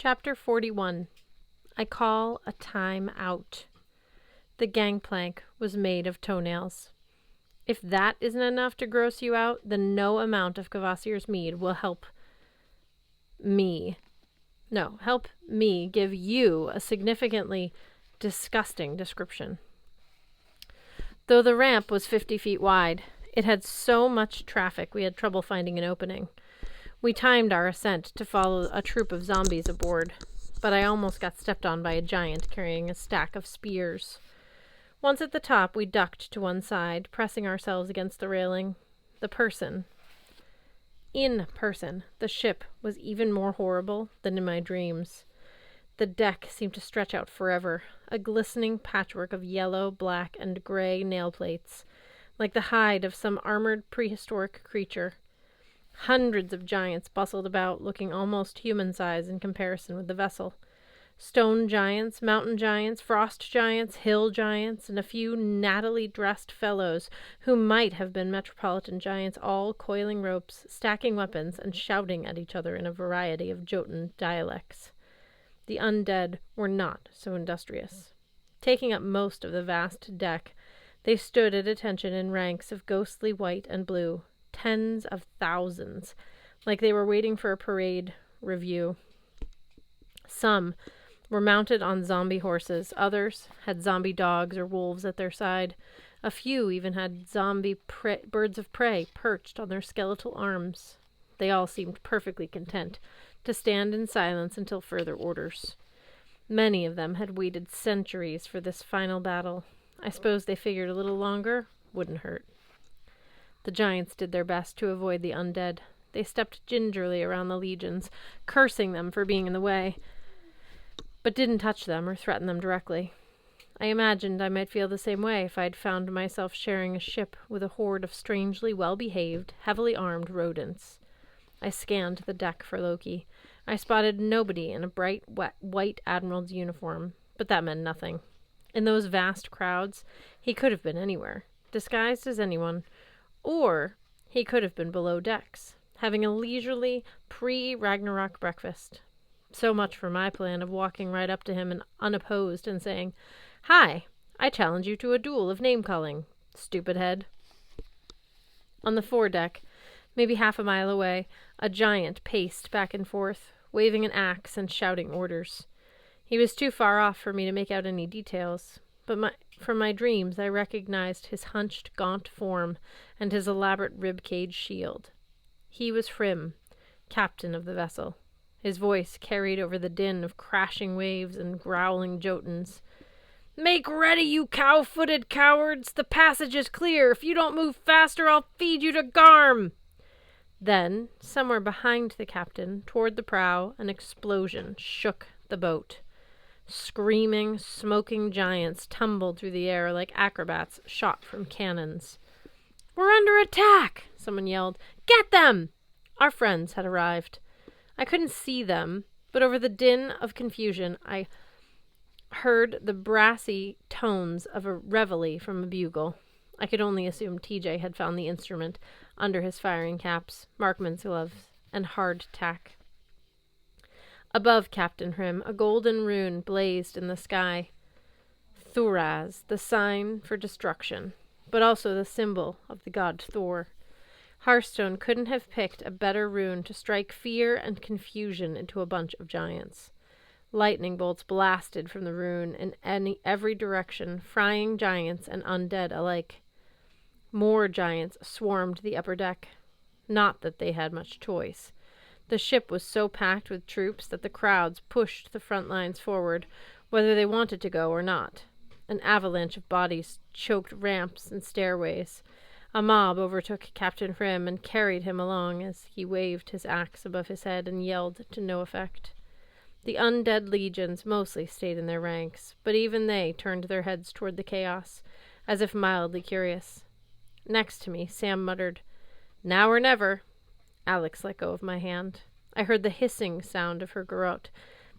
Chapter 41. I call a time out. The gangplank was made of toenails. If that isn't enough to gross you out, then no amount of Kvasir's mead will help me give you a significantly disgusting description. Though the ramp was 50 feet wide, it had so much traffic we had trouble finding an opening. We timed our ascent to follow a troop of zombies aboard, but I almost got stepped on by a giant carrying a stack of spears. Once at the top, we ducked to one side, pressing ourselves against the railing. In person, the ship was even more horrible than in my dreams. The deck seemed to stretch out forever, a glistening patchwork of yellow, black, and gray nail plates, like the hide of some armored prehistoric creature. Hundreds of giants bustled about, looking almost human-sized in comparison with the vessel. Stone giants, mountain giants, frost giants, hill giants, and a few nattily dressed fellows who might have been metropolitan giants, all coiling ropes, stacking weapons, and shouting at each other in a variety of Jotun dialects. The undead were not so industrious. Taking up most of the vast deck, they stood at attention in ranks of ghostly white and blue, tens of thousands, like they were waiting for a parade review. Some were mounted on zombie horses, others had zombie dogs or wolves at their side. A few even had zombie birds of prey perched on their skeletal arms. They all seemed perfectly content to stand in silence until further orders. Many of them had waited centuries for this final battle. I suppose they figured a little longer wouldn't hurt. The giants did their best to avoid the undead. They stepped gingerly around the legions, cursing them for being in the way, but didn't touch them or threaten them directly. I imagined I might feel the same way if I'd found myself sharing a ship with a horde of strangely well-behaved, heavily armed rodents. I scanned the deck for Loki. I spotted nobody in a bright, white admiral's uniform, but that meant nothing. In those vast crowds, he could have been anywhere, disguised as anyone, or he could have been below decks, having a leisurely pre-Ragnarok breakfast. So much for my plan of walking right up to him and unopposed and saying, "Hi, I challenge you to a duel of name-calling, stupid head." On the foredeck, maybe half a mile away, a giant paced back and forth, waving an axe and shouting orders. He was too far off for me to make out any details, but from my dreams I recognized his hunched, gaunt form and his elaborate ribcage shield. He was Hrym, captain of the vessel. His voice carried over the din of crashing waves and growling Jotuns. "Make ready, you cow-footed cowards! The passage is clear! If you don't move faster, I'll feed you to Garm!" Then, somewhere behind the captain, toward the prow, an explosion shook the boat. Screaming, smoking giants tumbled through the air like acrobats shot from cannons. "We're under attack!" someone yelled. "Get them!" Our friends had arrived. I couldn't see them, but over the din of confusion I heard the brassy tones of a reveille from a bugle. I could only assume TJ had found the instrument under his firing caps, marksman's gloves, and hard tack. Above Captain Hrym, a golden rune blazed in the sky. Thuraz, the sign for destruction, but also the symbol of the god Thor. Hearthstone couldn't have picked a better rune to strike fear and confusion into a bunch of giants. Lightning bolts blasted from the rune in every direction, frying giants and undead alike. More giants swarmed the upper deck. Not that they had much choice. The ship was so packed with troops that the crowds pushed the front lines forward, whether they wanted to go or not. An avalanche of bodies choked ramps and stairways. A mob overtook Captain Hrym and carried him along as he waved his axe above his head and yelled to no effect. The undead legions mostly stayed in their ranks, but even they turned their heads toward the chaos, as if mildly curious. Next to me, Sam muttered, "Now or never." Alex let go of my hand. I heard the hissing sound of her garrote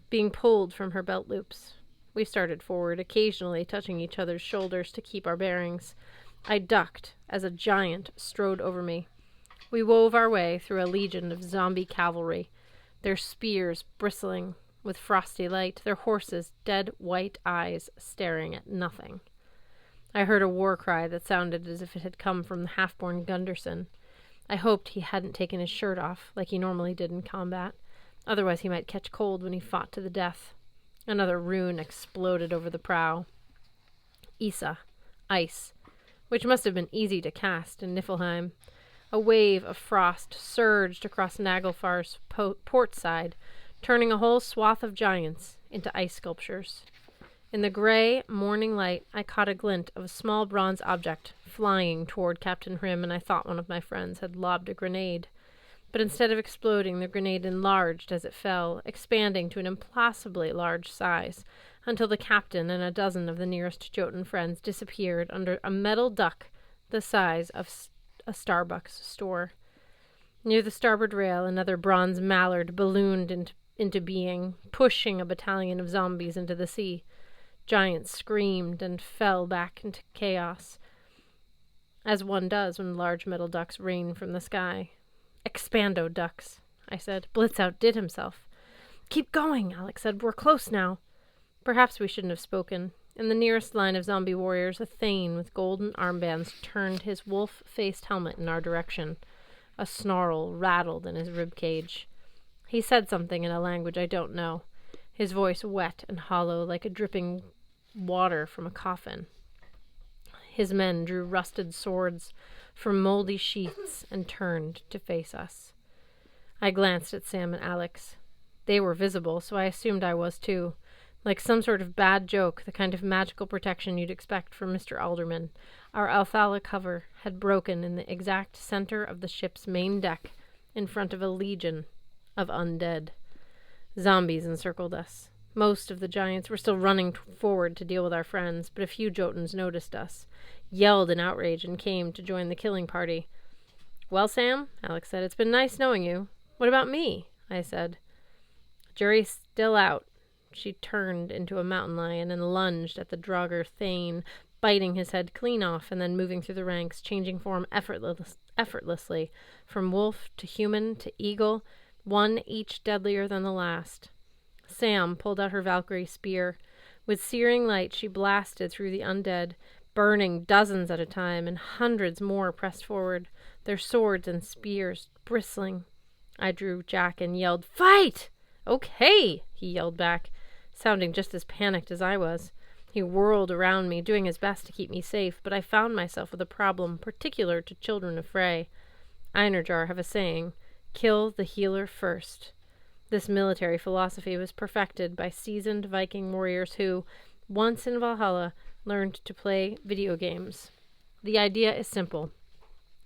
being pulled from her belt loops. We started forward, occasionally touching each other's shoulders to keep our bearings. I ducked as a giant strode over me. We wove our way through a legion of zombie cavalry, their spears bristling, with frosty light, their horses' dead white eyes staring at nothing. I heard a war cry that sounded as if it had come from the half-born Gunderson. I hoped he hadn't taken his shirt off, like he normally did in combat. Otherwise he might catch cold when he fought to the death. Another rune exploded over the prow. Isa, ice, which must have been easy to cast in Niflheim. A wave of frost surged across Naglfar's port side, turning a whole swath of giants into ice sculptures. In the gray morning light, I caught a glint of a small bronze object flying toward Captain Hrim, and I thought one of my friends had lobbed a grenade. But instead of exploding, the grenade enlarged as it fell, expanding to an impossibly large size, until the captain and a dozen of the nearest Jotun friends disappeared under a metal duck the size of a Starbucks store. Near the starboard rail, another bronze mallard ballooned into being, pushing a battalion of zombies into the sea. Giants screamed and fell back into chaos, as one does when large metal ducks rain from the sky. "Expando ducks," I said. "Blitz outdid himself." "Keep going," Alex said. "We're close now." Perhaps we shouldn't have spoken. In the nearest line of zombie warriors, a Thane with golden armbands turned his wolf-faced helmet in our direction. A snarl rattled in his ribcage. He said something in a language I don't know, his voice wet and hollow like a dripping water from a coffin. His men drew rusted swords from moldy sheaths and turned to face us. I glanced at Sam and Alex. They were visible, so I assumed I was too. Like some sort of bad joke, the kind of magical protection you'd expect from Mr. Alderman, our Althala cover had broken in the exact center of the ship's main deck, in front of a legion of undead. Zombies encircled us. Most of the giants were still running forward to deal with our friends, but a few Jotuns noticed us, yelled in outrage, and came to join the killing party. "Well, Sam," Alex said, "it's been nice knowing you." "What about me?" I said. "Jury's still out." She turned into a mountain lion and lunged at the Draugr Thane, biting his head clean off and then moving through the ranks, changing form effortlessly, from wolf to human to eagle, one each deadlier than the last. Sam pulled out her Valkyrie spear. With searing light, she blasted through the undead, burning dozens at a time, and hundreds more pressed forward, their swords and spears bristling. I drew Jack and yelled, "Fight!" "Okay," he yelled back, sounding just as panicked as I was. He whirled around me, doing his best to keep me safe, but I found myself with a problem particular to children of Frey. Einarjar have a saying, "Kill the healer first." This military philosophy was perfected by seasoned Viking warriors who, once in Valhalla, learned to play video games. The idea is simple.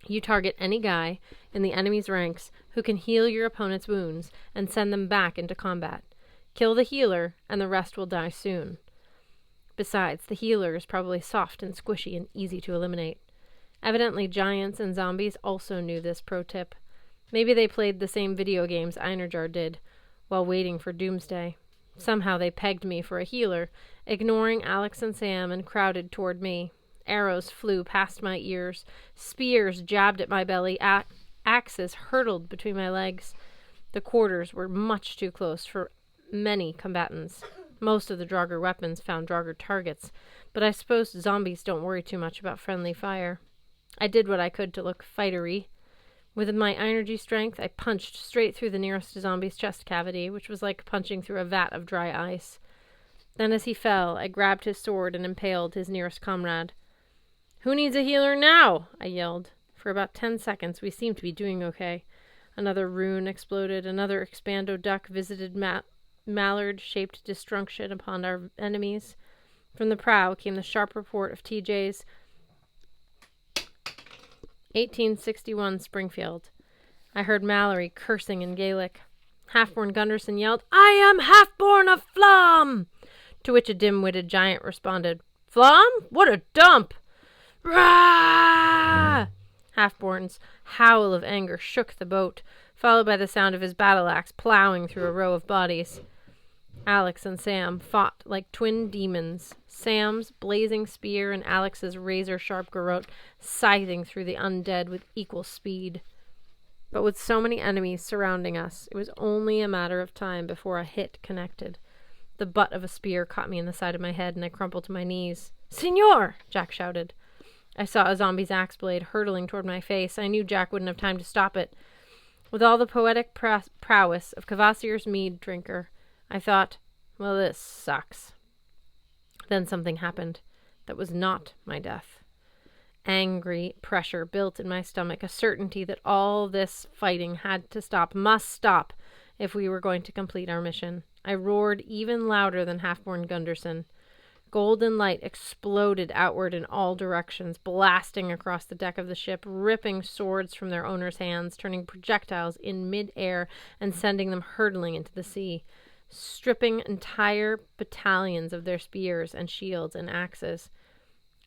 You target any guy in the enemy's ranks who can heal your opponent's wounds and send them back into combat. Kill the healer, and the rest will die soon. Besides, the healer is probably soft and squishy and easy to eliminate. Evidently, giants and zombies also knew this pro tip. Maybe they played the same video games Einarjar did, while waiting for doomsday. Somehow they pegged me for a healer, ignoring Alex and Sam, and crowded toward me. Arrows flew past my ears. Spears jabbed at my belly. Axes hurtled between my legs. The quarters were much too close for many combatants. Most of the Draugr weapons found Draugr targets, but I suppose zombies don't worry too much about friendly fire. I did what I could to look fightery. With my energy strength, I punched straight through the nearest zombie's chest cavity, which was like punching through a vat of dry ice. Then as he fell, I grabbed his sword and impaled his nearest comrade. "Who needs a healer now?" I yelled. For about 10 seconds, we seemed to be doing okay. Another rune exploded. Another expando duck visited mallard-shaped destruction upon our enemies. From the prow came the sharp report of TJ's 1861 Springfield. I heard Mallory cursing in Gaelic. Half-born Gunderson yelled, "I am half-born of Flom!" To which a dim-witted giant responded, "Flom? What a dump!" "Rah!" Half-born's howl of anger shook the boat, followed by the sound of his battle-axe plowing through a row of bodies. Alex and Sam fought like twin demons, Sam's blazing spear and Alex's razor-sharp garrote scything through the undead with equal speed. But with so many enemies surrounding us, it was only a matter of time before a hit connected. The butt of a spear caught me in the side of my head, and I crumpled to my knees. "Signor!" Jack shouted. I saw a zombie's axe blade hurtling toward my face. I knew Jack wouldn't have time to stop it. With all the poetic prowess of Cavassier's mead drinker, I thought, well, this sucks. Then something happened that was not my death. Angry pressure built in my stomach, a certainty that all this fighting had to stop, must stop, if we were going to complete our mission. I roared even louder than Halfborn Gunderson. Golden light exploded outward in all directions, blasting across the deck of the ship, ripping swords from their owners' hands, turning projectiles in mid-air and sending them hurtling into the sea, stripping entire battalions of their spears and shields and axes.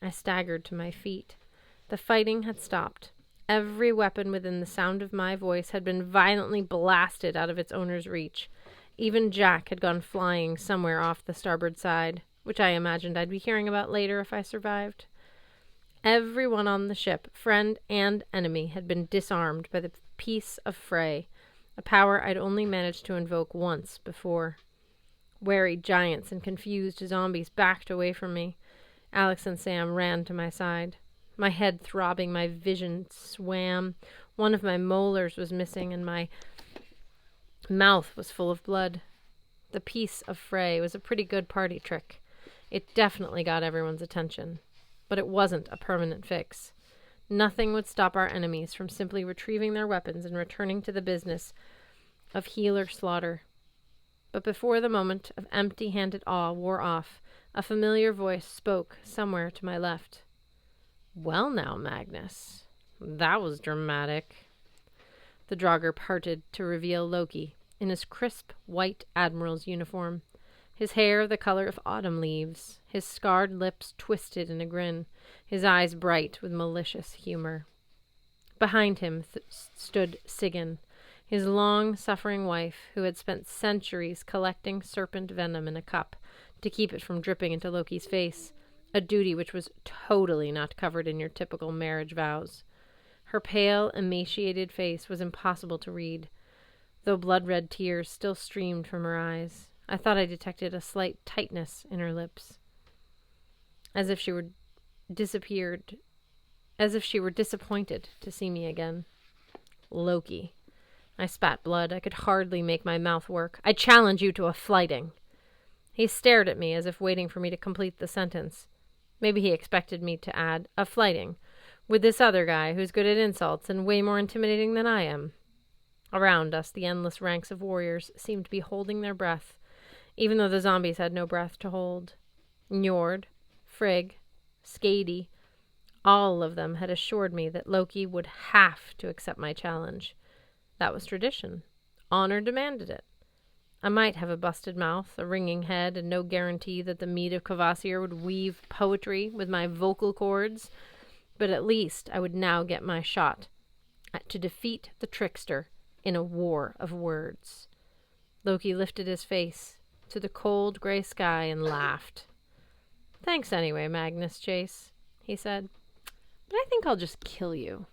I staggered to my feet. The fighting had stopped. Every weapon within the sound of my voice had been violently blasted out of its owner's reach. Even Jack had gone flying somewhere off the starboard side, which I imagined I'd be hearing about later if I survived. Everyone on the ship, friend and enemy, had been disarmed by the peace of Frey, a power I'd only managed to invoke once before. Wary giants and confused zombies backed away from me. Alex and Sam ran to my side. My head throbbing, my vision swam. One of my molars was missing, and my mouth was full of blood. The peace of Frey was a pretty good party trick. It definitely got everyone's attention. But it wasn't a permanent fix. Nothing would stop our enemies from simply retrieving their weapons and returning to the business of healer slaughter. But before the moment of empty-handed awe wore off, a familiar voice spoke somewhere to my left. "Well now, Magnus, that was dramatic." The Draugr parted to reveal Loki in his crisp white admiral's uniform, his hair the color of autumn leaves, his scarred lips twisted in a grin, his eyes bright with malicious humor. Behind him stood Sigyn, his long-suffering wife, who had spent centuries collecting serpent venom in a cup to keep it from dripping into Loki's face, a duty which was totally not covered in your typical marriage vows. Her pale, emaciated face was impossible to read, though blood-red tears still streamed from her eyes. I thought I detected a slight tightness in her lips, as if she were disappointed to see me again. "Loki." I spat blood. I could hardly make my mouth work. "I challenge you to a fighting." He stared at me as if waiting for me to complete the sentence. Maybe he expected me to add, "a fighting with this other guy who's good at insults and way more intimidating than I am." Around us, the endless ranks of warriors seemed to be holding their breath, even though the zombies had no breath to hold. Njord, Frigg, Skadi, all of them had assured me that Loki would have to accept my challenge. That was tradition. Honor demanded it. I might have a busted mouth, a ringing head, and no guarantee that the mead of Cavassier would weave poetry with my vocal cords, but at least I would now get my shot to defeat the trickster in a war of words. Loki lifted his face to the cold gray sky and laughed. "Thanks anyway, Magnus Chase," he said, "but I think I'll just kill you."